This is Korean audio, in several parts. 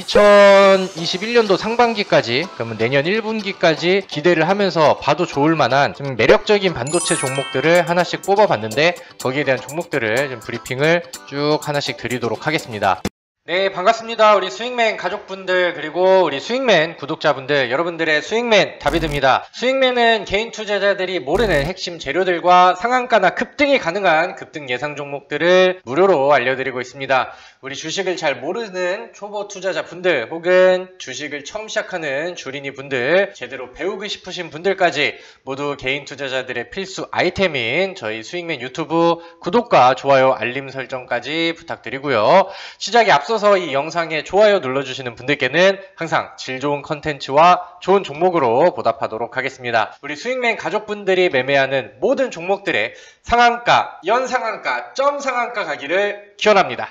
2021년도 상반기까지, 그러면 내년 1분기까지 기대를 하면서 봐도 좋을 만한 좀 매력적인 반도체 종목들을 하나씩 뽑아봤는데, 거기에 대한 종목들을 좀 브리핑을 쭉 하나씩 드리도록 하겠습니다. 네, 반갑습니다. 우리 스윙맨 가족분들, 그리고 우리 스윙맨 구독자분들, 여러분들의 스윙맨 다비드입니다. 스윙맨은 개인 투자자들이 모르는 핵심 재료들과 상한가나 급등이 가능한 급등 예상 종목들을 무료로 알려드리고 있습니다. 우리 주식을 잘 모르는 초보 투자자분들, 혹은 주식을 처음 시작하는 주린이 분들, 제대로 배우고 싶으신 분들까지 모두 개인 투자자들의 필수 아이템인 저희 스윙맨 유튜브 구독과 좋아요, 알림 설정까지 부탁드리고요. 시작에 앞서서 이 영상에 좋아요 눌러주시는 분들께는 항상 질 좋은 컨텐츠와 좋은 종목으로 보답하도록 하겠습니다. 우리 스윙맨 가족분들이 매매하는 모든 종목들의 상한가, 연상한가, 점상한가 가기를 기원합니다.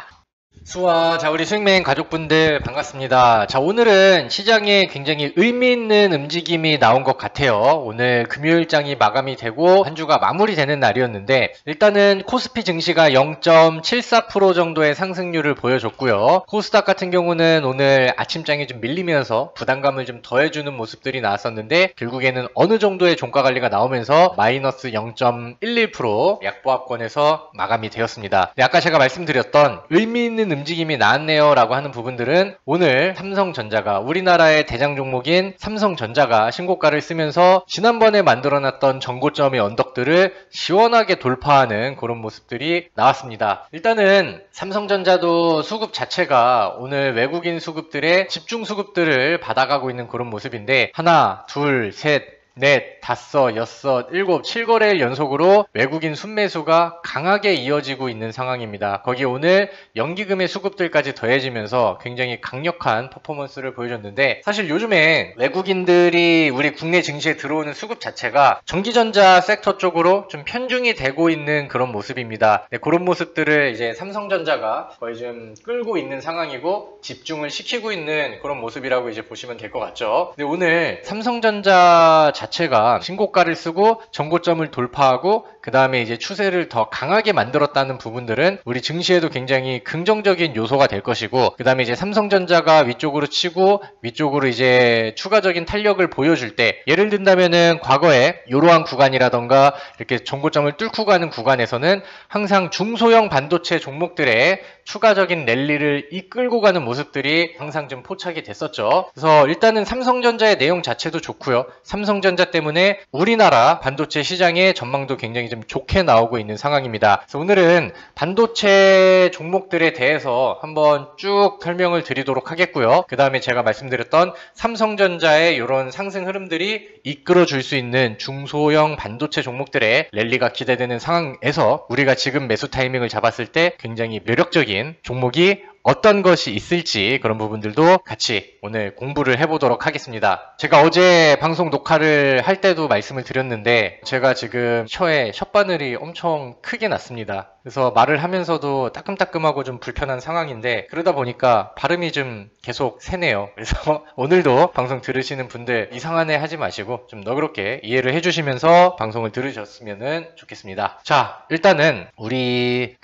자, 우리 스윙맨 가족분들 반갑습니다. 자, 오늘은 시장에 굉장히 의미 있는 움직임이 나온 것 같아요. 오늘 금요일장이 마감이 되고 한 주가 마무리되는 날이었는데, 일단은 코스피 증시가 0.74% 정도의 상승률을 보여줬고요. 코스닥 같은 경우는 오늘 아침장에 좀 밀리면서 부담감을 좀 더해주는 모습들이 나왔었는데, 결국에는 어느 정도의 종가 관리가 나오면서 마이너스 0.11% 약보합권에서 마감이 되었습니다. 아까 제가 말씀드렸던 의미 있는 움직임이 나왔네요 라고 하는 부분들은, 오늘 삼성전자가, 우리나라의 대장 종목인 삼성전자가 신고가를 쓰면서 지난번에 만들어놨던 전고점의 언덕들을 시원하게 돌파하는 그런 모습들이 나왔습니다. 일단은 삼성전자도 수급 자체가 오늘 외국인 수급들의 집중 수급들을 받아가고 있는 그런 모습인데, 하나, 둘, 셋, 넷, 다섯, 여섯, 일곱, 7거래일 연속으로 외국인 순매수가 강하게 이어지고 있는 상황입니다. 거기에 오늘 연기금의 수급들까지 더해지면서 굉장히 강력한 퍼포먼스를 보여줬는데, 사실 요즘에 외국인들이 우리 국내 증시에 들어오는 수급 자체가 전기전자 섹터 쪽으로 좀 편중이 되고 있는 그런 모습입니다. 네, 그런 모습들을 이제 삼성전자가 거의 좀 끌고 있는 상황이고 집중을 시키고 있는 그런 모습이라고 이제 보시면 될 것 같죠. 근데 오늘 삼성전자 자체가 신고가를 쓰고 전고점을 돌파하고 그 다음에 이제 추세를 더 강하게 만들었다는 부분들은 우리 증시에도 굉장히 긍정적인 요소가 될 것이고, 그 다음에 이제 삼성전자가 위쪽으로 치고 위쪽으로 이제 추가적인 탄력을 보여줄 때, 예를 든다면은 과거에 이러한 구간이라던가 이렇게 전고점을 뚫고 가는 구간에서는 항상 중소형 반도체 종목들의 추가적인 랠리를 이끌고 가는 모습들이 항상 좀 포착이 됐었죠. 그래서 일단은 삼성전자의 내용 자체도 좋고요. 삼성전자 때문에 우리나라 반도체 시장의 전망도 굉장히 좀 좋게 나오고 있는 상황입니다. 그래서 오늘은 반도체 종목들에 대해서 한번 쭉 설명을 드리도록 하겠고요. 그 다음에 제가 말씀드렸던 삼성전자의 이런 상승 흐름들이 이끌어줄 수 있는 중소형 반도체 종목들의 랠리가 기대되는 상황에서 우리가 지금 매수 타이밍을 잡았을 때 굉장히 매력적인 종목이 어떤 것이 있을지, 그런 부분들도 같이 오늘 공부를 해보도록 하겠습니다. 제가 어제 방송 녹화를 할 때도 말씀을 드렸는데, 제가 지금 혀에 혓바늘이 엄청 크게 났습니다. 그래서 말을 하면서도 따끔따끔하고 좀 불편한 상황인데, 그러다 보니까 발음이 좀 계속 새네요. 그래서 오늘도 방송 들으시는 분들 이상한 애 하지 마시고 좀 너그럽게 이해를 해주시면서 방송을 들으셨으면 좋겠습니다. 자, 일단은 우리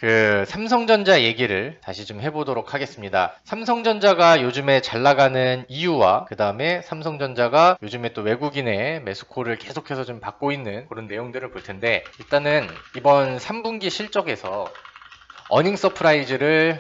삼성전자 얘기를 다시 좀 해보도록 하겠습니다. 삼성전자가 요즘에 잘 나가는 이유와 그 다음에 삼성전자가 요즘에 또 외국인의 매수콜을 계속해서 좀 받고 있는 그런 내용들을 볼 텐데, 일단은 이번 3분기 실적에서 어닝 서프라이즈를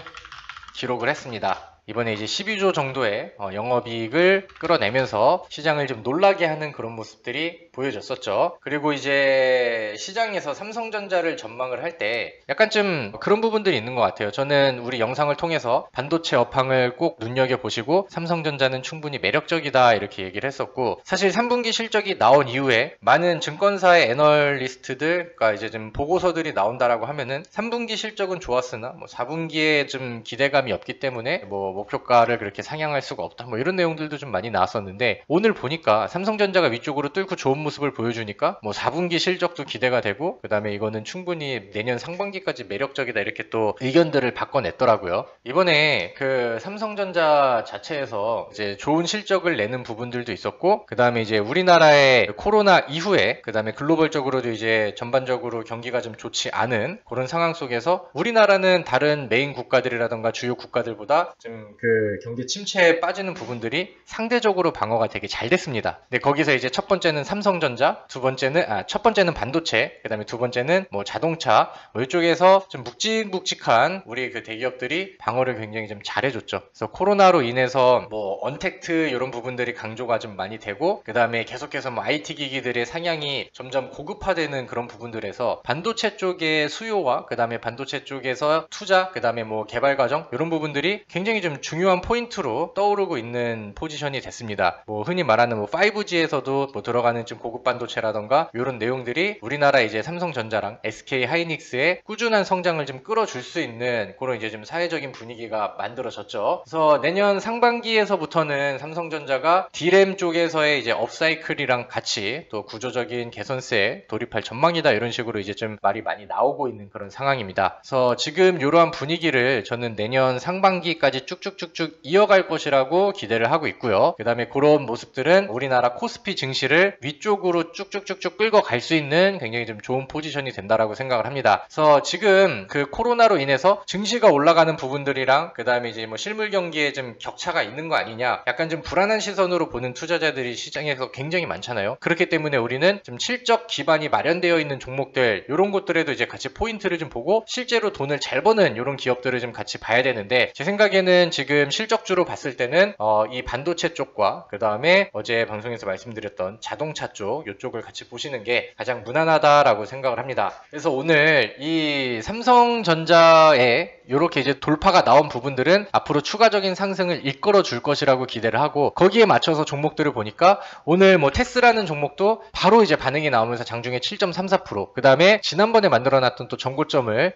기록을 했습니다. 이번에 이제 12조 정도의 영업이익을 끌어내면서 시장을 좀 놀라게 하는 그런 모습들이 보여졌었죠. 그리고 이제 시장에서 삼성전자를 전망을 할 때 약간 좀 그런 부분들이 있는 것 같아요. 저는 우리 영상을 통해서 반도체 업황을 꼭 눈여겨보시고 삼성전자는 충분히 매력적이다 이렇게 얘기를 했었고, 사실 3분기 실적이 나온 이후에 많은 증권사의 애널리스트들과 이제 좀 보고서들이 나온다라고 하면은 3분기 실적은 좋았으나 4분기에 좀 기대감이 없기 때문에 목표가를 그렇게 상향할 수가 없다 이런 내용들도 좀 많이 나왔었는데, 오늘 보니까 삼성전자가 위쪽으로 뚫고 좋은 모습을 보여주니까 뭐 4분기 실적도 기대가 되고, 그 다음에 이거는 충분히 내년 상반기까지 매력적이다, 이렇게 또 의견들을 바꿔냈더라고요. 이번에 그 삼성전자 자체에서 이제 좋은 실적을 내는 부분들도 있었고, 그 다음에 이제 우리나라의 코로나 이후에, 그 다음에 글로벌적으로도 이제 전반적으로 경기가 좀 좋지 않은 그런 상황 속에서 우리나라는 다른 메인 국가들이라던가 주요 국가들보다 좀 그 경기 침체에 빠지는 부분들이 상대적으로 방어가 되게 잘 됐습니다. 근데 거기서 이제 첫 번째는 삼성전자, 첫 번째는 반도체, 그 다음에 두 번째는 뭐 자동차, 뭐 이쪽에서 좀 묵직묵직한 우리 그 대기업들이 방어를 굉장히 좀 잘해줬죠. 그래서 코로나로 인해서 뭐 언택트 이런 부분들이 강조가 좀 많이 되고, 그 다음에 계속해서 뭐 IT 기기들의 상향이 점점 고급화되는 그런 부분들에서 반도체 쪽의 수요와 그 다음에 반도체 쪽에서 투자, 그 다음에 뭐 개발 과정 이런 부분들이 굉장히 좀 중요한 포인트로 떠오르고 있는 포지션이 됐습니다. 뭐 흔히 말하는 뭐 5G에서도 뭐 들어가는 좀 고급 반도체라던가 이런 내용들이 우리나라 이제 삼성전자랑 SK 하이닉스의 꾸준한 성장을 좀 끌어줄 수 있는 그런 이제 좀 사회적인 분위기가 만들어졌죠. 그래서 내년 상반기에서부터는 삼성전자가 D램 쪽에서의 이제 업사이클이랑 같이 또 구조적인 개선세에 돌입할 전망이다, 이런 식으로 이제 좀 말이 많이 나오고 있는 그런 상황입니다. 그래서 지금 이러한 분위기를 저는 내년 상반기까지 쭉쭉쭉쭉 이어갈 것이라고 기대를 하고 있고요. 그 다음에 그런 모습들은 우리나라 코스피 증시를 위쪽으로 쭉쭉쭉쭉 끌고 갈 수 있는 굉장히 좀 좋은 포지션이 된다라고 생각을 합니다. 그래서 지금 그 코로나로 인해서 증시가 올라가는 부분들이랑 그 다음에 이제 뭐 실물 경기에 좀 격차가 있는 거 아니냐, 약간 좀 불안한 시선으로 보는 투자자들이 시장에서 굉장히 많잖아요. 그렇기 때문에 우리는 좀 실적 기반이 마련되어 있는 종목들, 이런 것들에도 이제 같이 포인트를 좀 보고 실제로 돈을 잘 버는 이런 기업들을 좀 같이 봐야 되는데, 제 생각에는 지금 실적주로 봤을 때는 이 반도체 쪽과 그 다음에 어제 방송에서 말씀드렸던 자동차 쪽, 이쪽을 같이 보시는 게 가장 무난하다라고 생각을 합니다. 그래서 오늘 이 삼성전자에 이렇게 이제 돌파가 나온 부분들은 앞으로 추가적인 상승을 이끌어 줄 것이라고 기대를 하고, 거기에 맞춰서 종목들을 보니까 오늘 뭐 테스라는 종목도 바로 이제 반응이 나오면서 장중에 7.34%, 그 다음에 지난번에 만들어놨던 또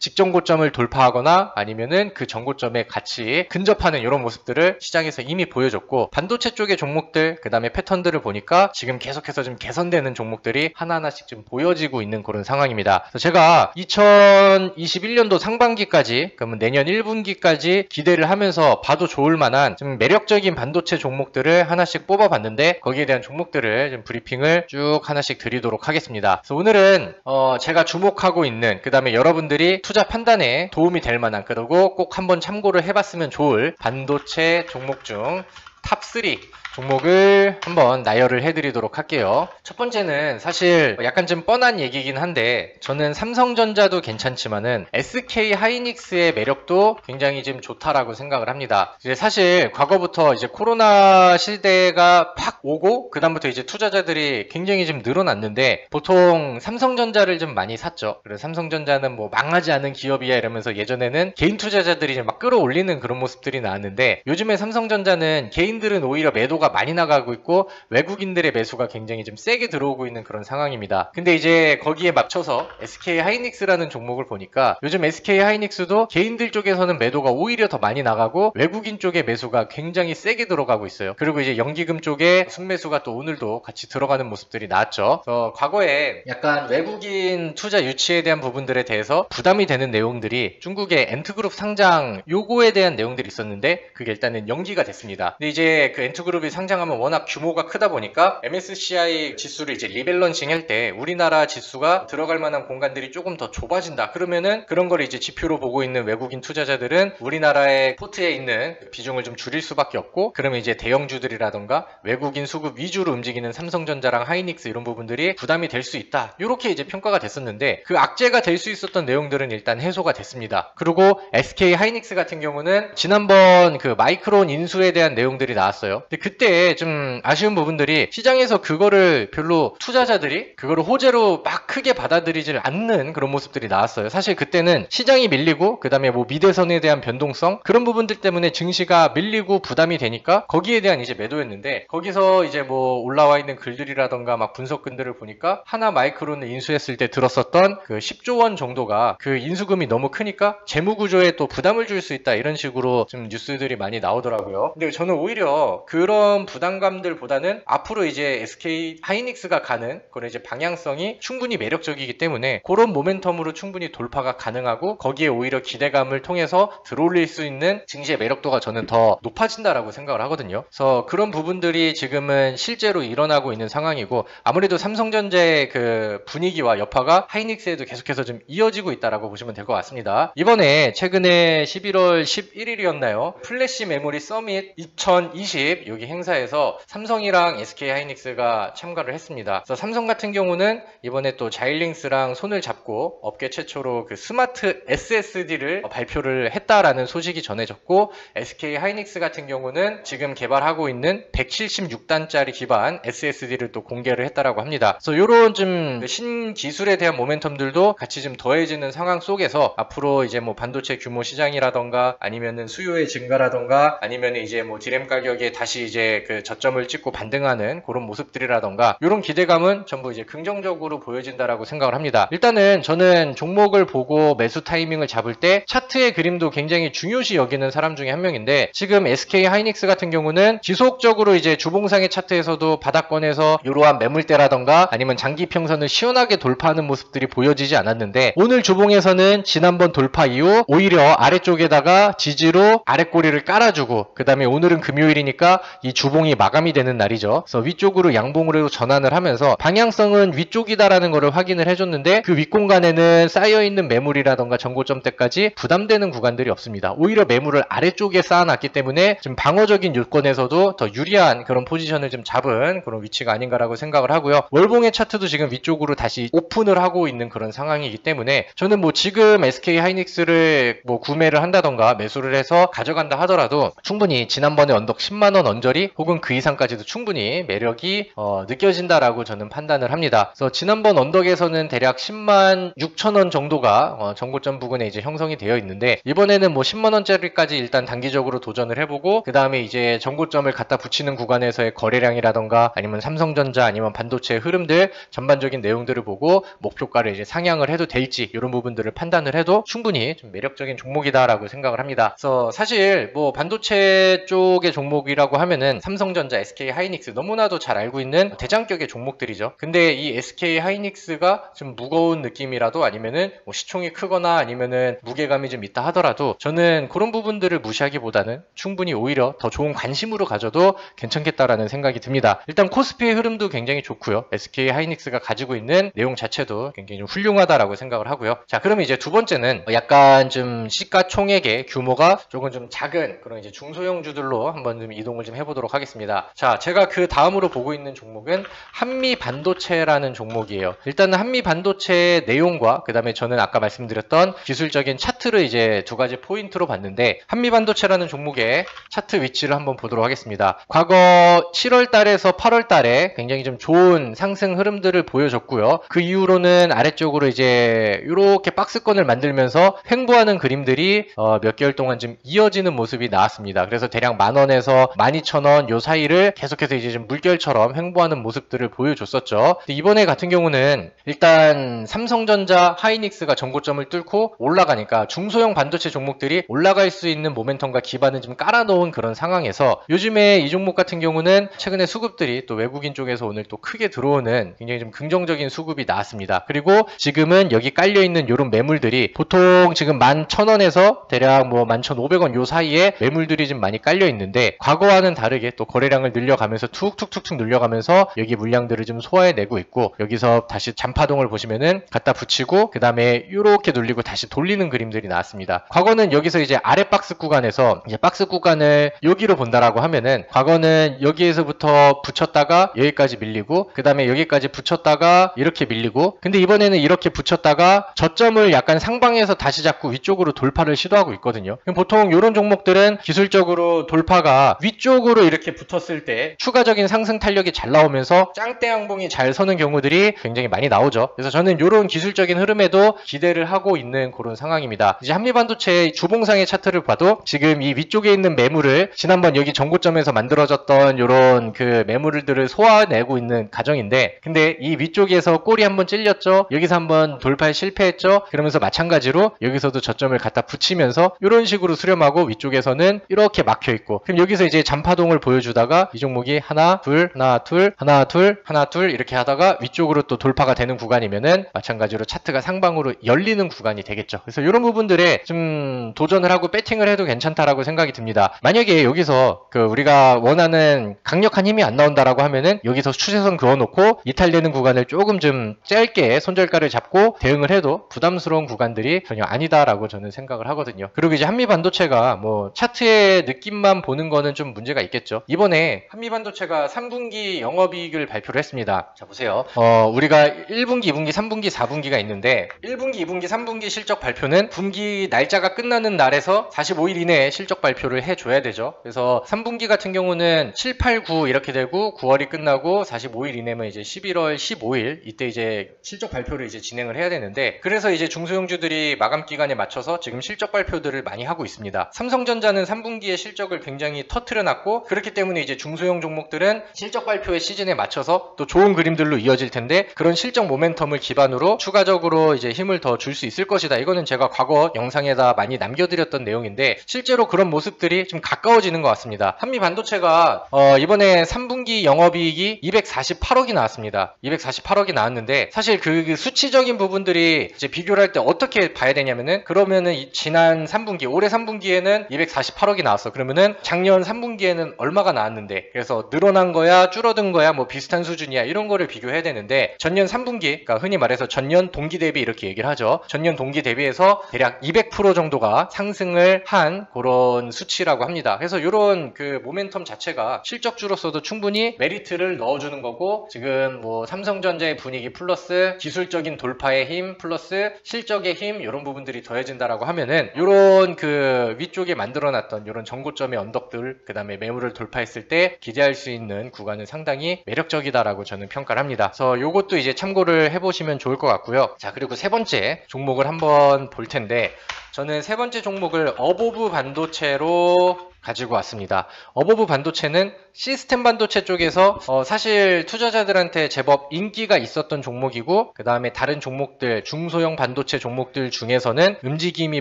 직전고점을 돌파하거나 아니면은 그 전고점에 같이 근접하는 이런 모습들을 시장에서 이미 보여줬고, 반도체 쪽의 종목들, 그 다음에 패턴들을 보니까 지금 계속해서 좀 개선되는 종목들이 하나하나씩 좀 보여지고 있는 그런 상황입니다. 그래서 제가 2021년도 상반기까지, 그러면 내년 1분기까지 기대를 하면서 봐도 좋을 만한 좀 매력적인 반도체 종목들을 하나씩 뽑아봤는데, 거기에 대한 종목들을 좀 브리핑을 쭉 하나씩 드리도록 하겠습니다. 그래서 오늘은 제가 주목하고 있는, 그 다음에 여러분들이 투자 판단에 도움이 될 만한, 그리고 꼭 한번 참고를 해봤으면 좋을 반도체 종목 중 탑3 종목을 한번 나열을 해드리도록 할게요. 첫 번째는 사실 약간 좀 뻔한 얘기긴 한데, 저는 삼성전자도 괜찮지만은 SK 하이닉스의 매력도 굉장히 좀 좋다라고 생각을 합니다. 이제 사실 과거부터 이제 코로나 시대가 팍 오고 그다음부터 이제 투자자들이 굉장히 좀 늘어났는데, 보통 삼성전자를 좀 많이 샀죠. 그래서 삼성전자는 뭐 망하지 않은 기업이야 이러면서 예전에는 개인 투자자들이 막 끌어올리는 그런 모습들이 나왔는데, 요즘에 삼성전자는 개인들은 오히려 매도가 많이 나가고 있고 외국인들의 매수가 굉장히 좀 세게 들어오고 있는 그런 상황입니다. 근데 이제 거기에 맞춰서 SK 하이닉스라는 종목을 보니까 요즘 SK 하이닉스도 개인들 쪽에서는 매도가 오히려 더 많이 나가고 외국인 쪽의 매수가 굉장히 세게 들어가고 있어요. 그리고 이제 연기금 쪽에 순매수가 또 오늘도 같이 들어가는 모습들이 나왔죠. 그래서 과거에 약간 외국인 투자 유치에 대한 부분들에 대해서 부담이 되는 내용들이 중국의 엔트그룹 상장 요거에 대한 내용들이 있었는데, 그게 일단은 연기가 됐습니다. 근데 이제 그 엔트그룹이 상장하면 워낙 규모가 크다 보니까 MSCI 지수를 이제 리밸런싱 할 때 우리나라 지수가 들어갈 만한 공간들이 조금 더 좁아진다, 그러면은 그런 걸 이제 지표로 보고 있는 외국인 투자자들은 우리나라의 포트에 있는 비중을 좀 줄일 수밖에 없고, 그러면 이제 대형주들이라던가 외국인 수급 위주로 움직이는 삼성전자랑 하이닉스 이런 부분들이 부담이 될 수 있다, 이렇게 이제 평가가 됐었는데, 그 악재가 될 수 있었던 내용들은 일단 해소가 됐습니다. 그리고 SK 하이닉스 같은 경우는 지난번 그 마이크론 인수에 대한 내용들이 나왔어요. 근데 그때 좀 아쉬운 부분들이, 시장에서 그거를 별로 투자자들이 그거를 호재로 막 크게 받아들이질 않는 그런 모습들이 나왔어요. 사실 그때는 시장이 밀리고 그 다음에 뭐 미대선에 대한 변동성, 그런 부분들 때문에 증시가 밀리고 부담이 되니까 거기에 대한 이제 매도였는데, 거기서 이제 뭐 올라와 있는 글들이라던가 막 분석글들을 보니까 하나 마이크론을 인수했을 때 들었었던 그 10조 원 정도가 그 인수금이 너무 크니까 재무구조에 또 부담을 줄 수 있다, 이런 식으로 좀 뉴스들이 많이 나오더라고요. 근데 저는 오히려 오히려 그런 부담감들보다는 앞으로 이제 SK 하이닉스가 가는 그런 이제 방향성이 충분히 매력적이기 때문에 그런 모멘텀으로 충분히 돌파가 가능하고 거기에 오히려 기대감을 통해서 들어올릴 수 있는 증시의 매력도가 저는 더 높아진다라고 생각을 하거든요. 그래서 그런 부분들이 지금은 실제로 일어나고 있는 상황이고 아무래도 삼성전자의 그 분위기와 여파가 하이닉스에도 계속해서 좀 이어지고 있다라고 보시면 될 것 같습니다. 이번에 최근에 11월 11일이었나요? 플래시 메모리 서밋 2020 여기 행사에서 삼성이랑 SK 하이닉스가 참가를 했습니다. 그래서 삼성 같은 경우는 이번에 또 자일링스랑 손을 잡고 업계 최초로 그 스마트 SSD를 발표를 했다라는 소식이 전해졌고 SK 하이닉스 같은 경우는 지금 개발하고 있는 176단짜리 기반 SSD를 또 공개를 했다라고 합니다. 그래서 이런 좀 신기술에 대한 모멘텀들도 같이 좀 더해지는 상황 속에서 앞으로 이제 뭐 반도체 규모 시장이라던가 아니면은 수요의 증가라던가 아니면은 이제 뭐 디램 가격에 다시 이제 그 저점을 찍고 반등하는 그런 모습들이라던가 이런 기대감은 전부 이제 긍정적으로 보여진다라고 생각을 합니다. 일단은 저는 종목을 보고 매수 타이밍을 잡을 때 차트의 그림도 굉장히 중요시 여기는 사람 중에 한 명인데 지금 SK 하이닉스 같은 경우는 지속적으로 이제 주봉상의 차트에서도 바닥권에서 이러한 매물대라던가 아니면 장기 평선을 시원하게 돌파하는 모습들이 보여지지 않았는데 오늘 주봉에서는 지난번 돌파 이후 오히려 아래쪽에다가 지지로 아랫꼬리를 깔아주고 그 다음에 오늘은 금요일이니까 이 주봉이 마감이 되는 날이죠. 그래서 위쪽으로 양봉으로 전환을 하면서 방향성은 위쪽이다라는 것을 확인을 해줬는데 그 윗공간에는 쌓여있는 매물이라던가 전고점대까지 부담되는 구간들이 없습니다. 오히려 매물을 아래쪽에 쌓아놨기 때문에 좀 방어적인 요건에서도 더 유리한 그런 포지션을 좀 잡은 그런 위치가 아닌가라고 생각을 하고요. 월봉의 차트도 지금 위쪽으로 다시 오픈을 하고 있는 그런 상황이기 때문에 저는 뭐 지금 SK 하이닉스를 뭐 구매를 한다던가 매수를 해서 가져간다 하더라도 충분히 지난번에 언덕 10만원 언저리 혹은 그 이상까지도 충분히 매력이 느껴진다라고 저는 판단을 합니다. 그래서 지난번 언덕에서는 대략 10만 6천원 정도가 전고점 부근에 이제 형성이 되어 있는데 이번에는 뭐 10만원짜리까지 일단 단기적으로 도전을 해보고 그 다음에 이제 전고점을 갖다 붙이는 구간에서의 거래량이라던가 아니면 삼성전자 아니면 반도체의 흐름들 전반적인 내용들을 보고 목표가를 이제 상향을 해도 될지 이런 부분들을 판단을 해도 충분히 좀 매력적인 종목이다라고 생각을 합니다. 그래서 사실 뭐 반도체 쪽의 종목이라고 하면은 삼성전자, SK 하이닉스 너무나도 잘 알고 있는 대장격의 종목들이죠. 근데 이 SK 하이닉스가 좀 무거운 느낌이라도 아니면은 뭐 시총이 크거나 아니면은 무게감이 좀 있다 하더라도 저는 그런 부분들을 무시하기보다는 충분히 오히려 더 좋은 관심으로 가져도 괜찮겠다라는 생각이 듭니다. 일단 코스피의 흐름도 굉장히 좋고요. SK 하이닉스가 가지고 있는 내용 자체도 굉장히 좀 훌륭하다라고 생각을 하고요. 자, 그러면 이제 두 번째는 약간 좀 시가총액의 규모가 조금 좀 작은 그런 이제 중소형주들로 한번 좀 이동을 좀 해보도록 하겠습니다. 자, 제가 그 다음으로 보고 있는 종목은 한미 반도체라는 종목이에요. 일단은 한미 반도체의 내용과 그 다음에 저는 아까 말씀드렸던 기술적인 차트를 이제 두 가지 포인트로 봤는데 한미 반도체라는 종목의 차트 위치를 한번 보도록 하겠습니다. 과거 7월 달에서 8월 달에 굉장히 좀 좋은 상승 흐름들을 보여줬고요. 그 이후로는 아래쪽으로 이제 이렇게 박스권을 만들면서 횡보하는 그림들이 몇 개월 동안 좀 이어지는 모습이 나왔습니다. 그래서 대략 10,000원, 12,000원 요 사이를 계속해서 이제 좀 물결처럼 횡보하는 모습들을 보여줬었죠. 이번에 같은 경우는 일단 삼성전자, 하이닉스가 전고점을 뚫고 올라가니까 중소형 반도체 종목들이 올라갈 수 있는 모멘텀과 기반을 좀 깔아놓은 그런 상황에서 요즘에 이 종목 같은 경우는 최근에 수급들이 또 외국인 쪽에서 오늘 또 크게 들어오는 굉장히 좀 긍정적인 수급이 나왔습니다. 그리고 지금은 여기 깔려있는 이런 매물들이 보통 지금 11,000원에서 대략 뭐 11,500원 요 사이에 매물들이 좀 많이 깔려있는데 과거와는 다르게 또 거래량을 늘려가면서 툭툭툭툭 늘려가면서 여기 물량들을 좀 소화해내고 있고 여기서 다시 잔파동을 보시면은 갖다 붙이고 그 다음에 이렇게 눌리고 다시 돌리는 그림들이 나왔습니다. 과거는 여기서 이제 아래 박스 구간에서 이제 박스 구간을 여기로 본다라고 하면은 과거는 여기에서부터 붙였다가 여기까지 밀리고 그 다음에 여기까지 붙였다가 이렇게 밀리고 근데 이번에는 이렇게 붙였다가 저점을 약간 상방에서 다시 잡고 위쪽으로 돌파를 시도하고 있거든요. 그럼 보통 이런 종목들은 기술적으로 돌파가 위쪽으로 이렇게 붙었을 때 추가적인 상승 탄력이 잘 나오면서 짱대 양봉이 잘 서는 경우들이 굉장히 많이 나오죠. 그래서 저는 이런 기술적인 흐름에도 기대를 하고 있는 그런 상황입니다. 이제 한미반도체 주봉상의 차트를 봐도 지금 이 위쪽에 있는 매물을 지난번 여기 전고점에서 만들어졌던 이런 그 매물들을 소화내고 있는 과정인데 근데 이 위쪽에서 꼬리 한번 찔렸죠. 여기서 한번 돌파에 실패했죠. 그러면서 마찬가지로 여기서도 저점을 갖다 붙이면서 이런 식으로 수렴하고 위쪽에서는 이렇게 막혀있고 그럼 여기서 이제 잔파동을 보여주다가 이 종목이 하나 둘 하나 둘 하나 둘 하나 둘 이렇게 하다가 위쪽으로 또 돌파가 되는 구간이면은 마찬가지로 차트가 상방으로 열리는 구간이 되겠죠. 그래서 이런 부분들에 좀 도전을 하고 배팅을 해도 괜찮다라고 생각이 듭니다. 만약에 여기서 우리가 원하는 강력한 힘이 안 나온다라고 하면은 여기서 추세선 그어놓고 이탈되는 구간을 조금 좀 짧게 손절가를 잡고 대응을 해도 부담스러운 구간들이 전혀 아니다라고 저는 생각을 하거든요. 그리고 이제 한미반도체가 뭐 차트의 느낌만 보는 거는 좀 문제가 있겠죠. 이번에 한미반도체가 3분기 영업이익을 발표를 했습니다. 자 보세요. 우리가 1분기, 2분기, 3분기, 4분기가 있는데 1분기, 2분기, 3분기 실적 발표는 분기 날짜가 끝나는 날에서 45일 이내에 실적 발표를 해줘야 되죠. 그래서 3분기 같은 경우는 7, 8, 9 이렇게 되고 9월이 끝나고 45일 이내면 이제 11월 15일 이때 이제 실적 발표를 이제 진행을 해야 되는데 그래서 이제 중소형주들이 마감 기간에 맞춰서 지금 실적 발표들을 많이 하고 있습니다. 삼성전자는 3분기에 실적을 굉장히 터트려 놨고 그렇기 때문에 이제 중소형 종목들은 실적 발표의 시즌에 맞춰서 또 좋은 그림들로 이어질 텐데 그런 실적 모멘텀을 기반으로 추가적으로 이제 힘을 더 줄 수 있을 것이다. 이거는 제가 과거 영상에다 많이 남겨드렸던 내용인데 실제로 그런 모습들이 좀 가까워지는 것 같습니다. 한미반도체가 이번에 3분기 영업이익이 248억이 나왔습니다. 248억이 나왔는데 사실 그 수치적인 부분들이 이제 비교를 할 때 어떻게 봐야 되냐면은 그러면은 지난 3분기 올해 3분기에는 248억이 나왔어. 그러면은 작년 3분기에는 얼마가 나왔는데 그래서 늘어난 거야 줄어든 거야 뭐 비슷한 수준이야 이런 거를 비교해야 되는데 전년 3분기 그러니까 흔히 말해서 전년 동기 대비 이렇게 얘기를 하죠. 전년 동기 대비해서 대략 200% 정도가 상승을 한 그런 수치라고 합니다. 그래서 이런 그 모멘텀 자체가 실적주로서도 충분히 메리트를 넣어주는 거고 지금 뭐 삼성전자의 분위기 플러스 기술적인 돌파의 힘 플러스 실적의 힘 이런 부분들이 더해진다라고 하면은 이런 그 위쪽에 만들어놨던 이런 전고점의 언덕들 그 다음에 매물을 돌파했을 때 기대할 수 있는 구간은 상당히 매력적이다라고 저는 평가를 합니다. 그래서 요것도 이제 참고를 해보시면 좋을 것 같고요. 자 그리고 세 번째 종목을 한번 볼 텐데 저는 세 번째 종목을 어보브 반도체로 가지고 왔습니다. 어보브 반도체는 시스템 반도체 쪽에서 사실 투자자들한테 제법 인기가 있었던 종목이고 그 다음에 다른 종목들 중소형 반도체 종목들 중에서는 움직임이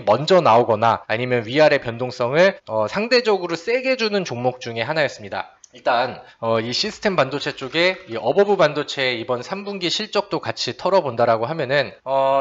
먼저 나오거나 아니면 위아래 변동성을 상대적으로 세게 주는 종목 중에 하나였습니다. 일단 이 시스템 반도체 쪽에 이 어버브 반도체의 이번 3분기 실적도 같이 털어본다라고 하면은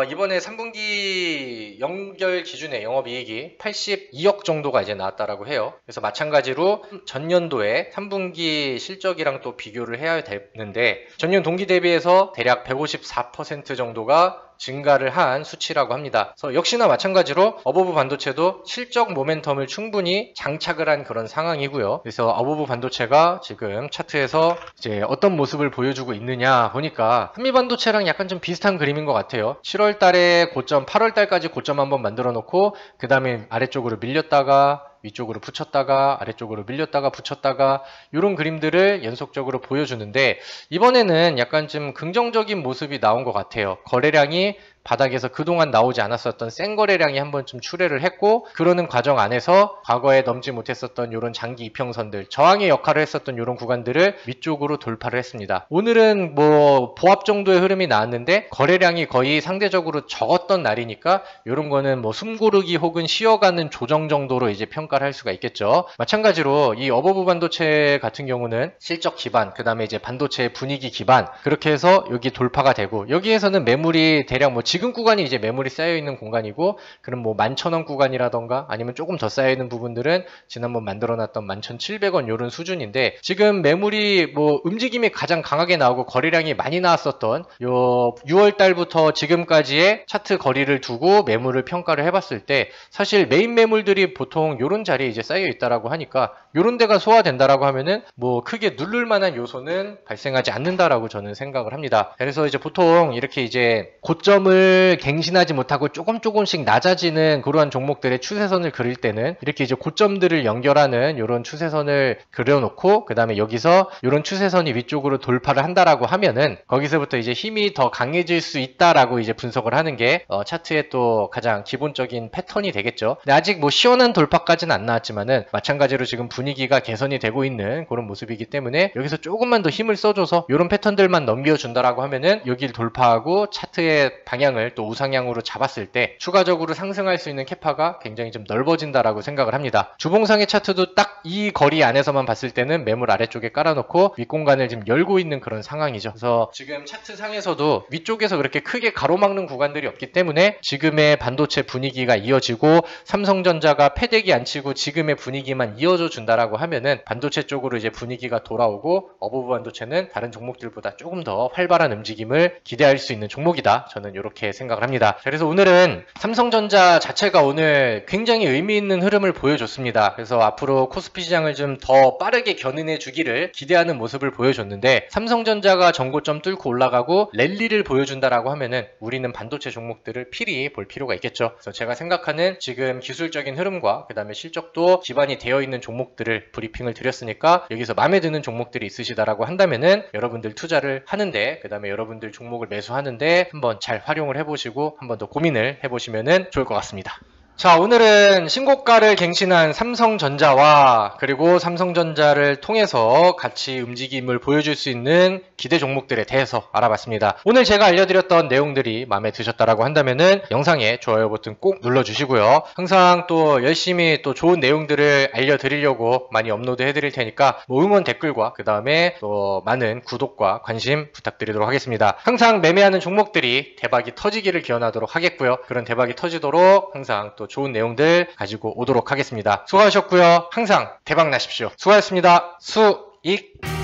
이번에 3분기 연결 기준의 영업이익이 82억 정도가 이제 나왔다라고 해요. 그래서 마찬가지로 전년도에 3분기 실적이랑 또 비교를 해야 되는데 전년 동기 대비해서 대략 154% 정도가 증가를 한 수치라고 합니다. 그래서 역시나 마찬가지로 어보브 반도체도 실적 모멘텀을 충분히 장착을 한 그런 상황이고요. 그래서 어보브 반도체가 지금 차트에서 이제 어떤 모습을 보여주고 있느냐 보니까 한미반도체랑 약간 좀 비슷한 그림인 것 같아요. 7월 달에 고점, 8월 달까지 고점 한번 만들어 놓고 그 다음에 아래쪽으로 밀렸다가 위쪽으로 붙였다가 아래쪽으로 밀렸다가 붙였다가 이런 그림들을 연속적으로 보여주는데 이번에는 약간 좀 긍정적인 모습이 나온 것 같아요. 거래량이 바닥에서 그동안 나오지 않았었던 센 거래량이 한번 좀 출회를 했고 그러는 과정 안에서 과거에 넘지 못했었던 이런 장기 이평선들 저항의 역할을 했었던 이런 구간들을 위쪽으로 돌파를 했습니다. 오늘은 뭐 보합 정도의 흐름이 나왔는데 거래량이 거의 상대적으로 적었던 날이니까 이런 거는 뭐 숨고르기 혹은 쉬어가는 조정 정도로 이제 평가를 할 수가 있겠죠. 마찬가지로 이 어버브 반도체 같은 경우는 실적 기반 그 다음에 이제 반도체 분위기 기반 그렇게 해서 여기 돌파가 되고 여기에서는 매물이 대략 뭐 지금 구간이 이제 매물이 쌓여있는 공간이고 그럼 뭐 11,000원 구간이라던가 아니면 조금 더 쌓여있는 부분들은 지난번 만들어놨던 11,700원 요런 수준인데 지금 매물이 뭐 움직임이 가장 강하게 나오고 거래량이 많이 나왔었던 요 6월 달부터 지금까지의 차트 거리를 두고 매물을 평가를 해봤을 때 사실 메인 매물들이 보통 요런 자리에 이제 쌓여있다라고 하니까 요런 데가 소화된다라고 하면은 뭐 크게 누를 만한 요소는 발생하지 않는다라고 저는 생각을 합니다. 그래서 이제 보통 이렇게 이제 고점을 갱신하지 못하고 조금씩 낮아지는 그러한 종목들의 추세선을 그릴 때는 이렇게 이제 고점들을 연결하는 이런 추세선을 그려놓고 그 다음에 여기서 이런 추세선이 위쪽으로 돌파를 한다라고 하면은 거기서부터 이제 힘이 더 강해질 수 있다라고 이제 분석을 하는 게 차트의 또 가장 기본적인 패턴이 되겠죠. 근데 아직 뭐 시원한 돌파까지는 안 나왔지만은 마찬가지로 지금 분위기가 개선이 되고 있는 그런 모습이기 때문에 여기서 조금만 더 힘을 써줘서 이런 패턴들만 넘겨준다라고 하면은 여기를 돌파하고 차트의 방향을 시장을 또 우상향으로 잡았을 때 추가적으로 상승할 수 있는 캐파가 굉장히 좀 넓어진다라고 생각을 합니다. 주봉상의 차트도 딱 이 거리 안에서만 봤을 때는 매물 아래쪽에 깔아놓고 윗공간을 지금 열고 있는 그런 상황이죠. 그래서 지금 차트 상에서도 위쪽에서 그렇게 크게 가로막는 구간들이 없기 때문에 지금의 반도체 분위기가 이어지고 삼성전자가 패대기 안 치고 지금의 분위기만 이어져 준다라고 하면은 반도체 쪽으로 이제 분위기가 돌아오고 어버브 반도체는 다른 종목들보다 조금 더 활발한 움직임을 기대할 수 있는 종목이다. 저는 이렇게 생각을 합니다. 그래서 오늘은 삼성전자 자체가 오늘 굉장히 의미 있는 흐름을 보여줬습니다. 그래서 앞으로 코스피 시장을 좀 더 빠르게 견인해 주기를 기대하는 모습을 보여줬는데 삼성전자가 전고점 뚫고 올라가고 랠리를 보여준다라고 하면은 우리는 반도체 종목들을 필히 볼 필요가 있겠죠. 그래서 제가 생각하는 지금 기술적인 흐름과 그 다음에 실적도 기반이 되어 있는 종목들을 브리핑을 드렸으니까 여기서 마음에 드는 종목들이 있으시다라고 한다면은 여러분들 투자를 하는데 그 다음에 여러분들 종목을 매수하는데 한번 잘 활용을 해보시고 한번 더 고민을 해보시면은 좋을 것 같습니다. 자, 오늘은 신고가를 갱신한 삼성전자와 그리고 삼성전자를 통해서 같이 움직임을 보여줄 수 있는 기대 종목들에 대해서 알아봤습니다. 오늘 제가 알려드렸던 내용들이 마음에 드셨다라고 한다면은 영상에 좋아요 버튼 꼭 눌러주시고요. 항상 또 열심히 또 좋은 내용들을 알려드리려고 많이 업로드 해드릴 테니까 뭐 응원 댓글과 그 다음에 또 많은 구독과 관심 부탁드리도록 하겠습니다. 항상 매매하는 종목들이 대박이 터지기를 기원하도록 하겠고요. 그런 대박이 터지도록 항상 또 좋은 내용들 가지고 오도록 하겠습니다. 수고하셨고요. 항상 대박 나십시오. 수고하셨습니다. 수익